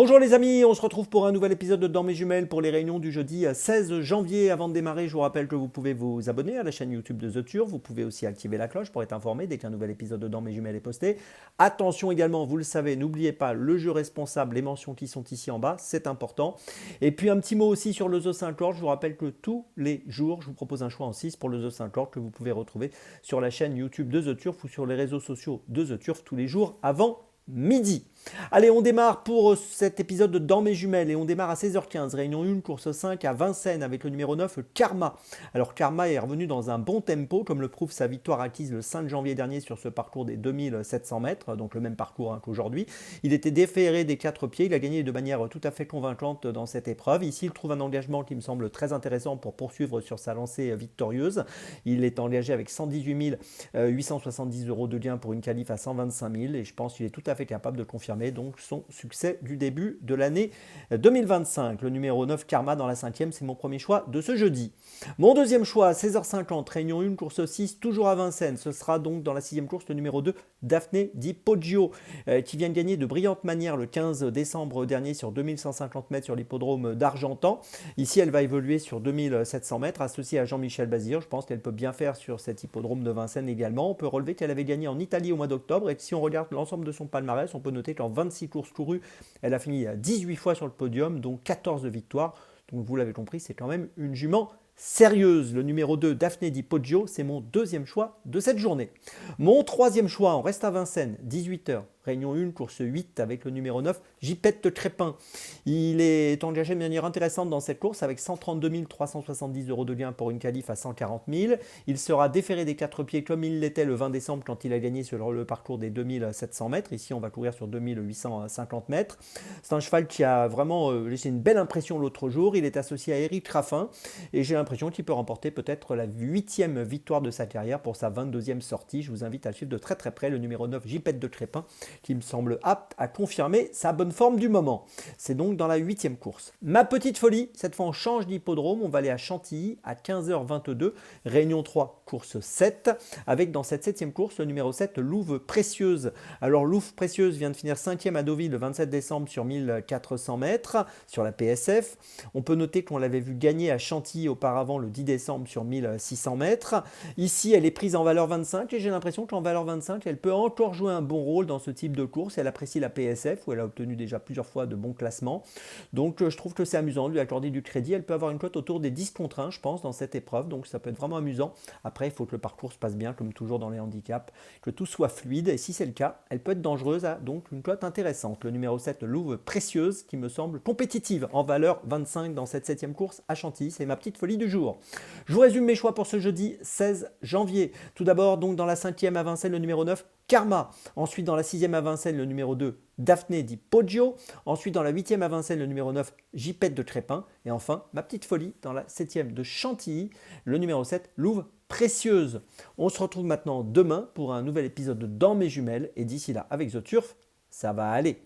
Bonjour les amis, on se retrouve pour un nouvel épisode de Dans mes jumelles pour les réunions du jeudi 16 janvier. Avant de démarrer, je vous rappelle que vous pouvez vous abonner à la chaîne YouTube de The Turf. Vous pouvez aussi activer la cloche pour être informé dès qu'un nouvel épisode de Dans mes jumelles est posté. Attention également, vous le savez, n'oubliez pas le jeu responsable, les mentions qui sont ici en bas, c'est important. Et puis un petit mot aussi sur le The 5 Lord. Je vous rappelle que tous les jours, je vous propose un choix en 6 pour le The 5 Lord que vous pouvez retrouver sur la chaîne YouTube de The Turf ou sur les réseaux sociaux de The Turf tous les jours avant midi. Allez, on démarre pour cet épisode de Dans mes jumelles et on démarre à 16h15, réunion 1, course 5 à Vincennes avec le numéro 9, Karma. Alors Karma est revenu dans un bon tempo, comme le prouve sa victoire acquise le 5 janvier dernier sur ce parcours des 2700 mètres, donc le même parcours qu'aujourd'hui. Il était déféré des 4 pieds, il a gagné de manière tout à fait convaincante dans cette épreuve. Ici, il trouve un engagement qui me semble très intéressant pour poursuivre sur sa lancée victorieuse. Il est engagé avec 118 870 € de gain pour une qualif à 125 000 et je pense qu'il est tout à fait capable de confirmer donc son succès du début de l'année 2025. Le numéro 9 Karma dans la 5e, c'est mon premier choix de ce jeudi. Mon deuxième choix, 16h50, réunion 1, course 6, toujours à Vincennes. Ce sera donc dans la 6e course le numéro 2, Daphné Di Poggio, qui vient de gagner de brillante manière le 15 décembre dernier sur 2150 mètres sur l'hippodrome d'Argentan. Ici, elle va évoluer sur 2700 mètres, associée à Jean-Michel Bazir. Je pense qu'elle peut bien faire sur cet hippodrome de Vincennes également. On peut relever qu'elle avait gagné en Italie au mois d'octobre et que si on regarde l'ensemble de son palmarès, on peut noter qu'en 26 courses courues, elle a fini 18 fois sur le podium, dont 14 victoires. Donc vous l'avez compris, c'est quand même une jument sérieuse. Le numéro 2, Daphné Di Poggio, c'est mon deuxième choix de cette journée. Mon troisième choix, on reste à Vincennes, 18h. Réunion 1, course 8 avec le numéro 9, Jipette Crépin. Il est engagé de manière intéressante dans cette course avec 132 370 € de gain pour une qualif à 140 000. Il sera déféré des 4 pieds comme il l'était le 20 décembre quand il a gagné sur le parcours des 2700 mètres. Ici, on va courir sur 2850 mètres. C'est un cheval qui a vraiment laissé une belle impression l'autre jour. Il est associé à Eric Raffin et j'ai l'impression qu'il peut remporter peut-être la 8e victoire de sa carrière pour sa 22e sortie. Je vous invite à le suivre de très très près, le numéro 9, Jipette de Crépin, qui me semble apte à confirmer sa bonne forme du moment. C'est donc dans la 8e course. Ma petite folie, cette fois on change d'hippodrome, on va aller à Chantilly à 15h22, réunion 3, course 7, avec dans cette 7e course le numéro 7, Louve Précieuse. Alors Louve Précieuse vient de finir 5e à Deauville le 27 décembre sur 1400 mètres, sur la PSF. On peut noter qu'on l'avait vu gagner à Chantilly auparavant le 10 décembre sur 1600 mètres. Ici, elle est prise en valeur 25 et j'ai l'impression qu'en valeur 25, elle peut encore jouer un bon rôle dans ce type de course. Elle apprécie la PSF où elle a obtenu déjà plusieurs fois de bons classements. Donc je trouve que c'est amusant de lui accorder du crédit. Elle peut avoir une cote autour des 10 contre 1, je pense, dans cette épreuve. Donc ça peut être vraiment amusant. Après, il faut que le parcours se passe bien, comme toujours dans les handicaps, que tout soit fluide. Et si c'est le cas, elle peut être dangereuse à donc une cote intéressante. Le numéro 7, Louve Précieuse, qui me semble compétitive en valeur 25 dans cette 7e course à Chantilly. C'est ma petite folie du jour. Je vous résume mes choix pour ce jeudi 16 janvier. Tout d'abord, donc dans la 5e à Vincennes, le numéro 9, Karma. Ensuite, dans la 6e à Vincennes, le numéro 2, Daphné Di Poggio. Ensuite, dans la 8e à Vincennes, le numéro 9, Jipette de Crépin. Et enfin, ma petite folie, dans la 7e de Chantilly, le numéro 7, Louve Précieuse. On se retrouve maintenant demain pour un nouvel épisode de Dans mes jumelles. Et d'ici là, avec The Turf, ça va aller.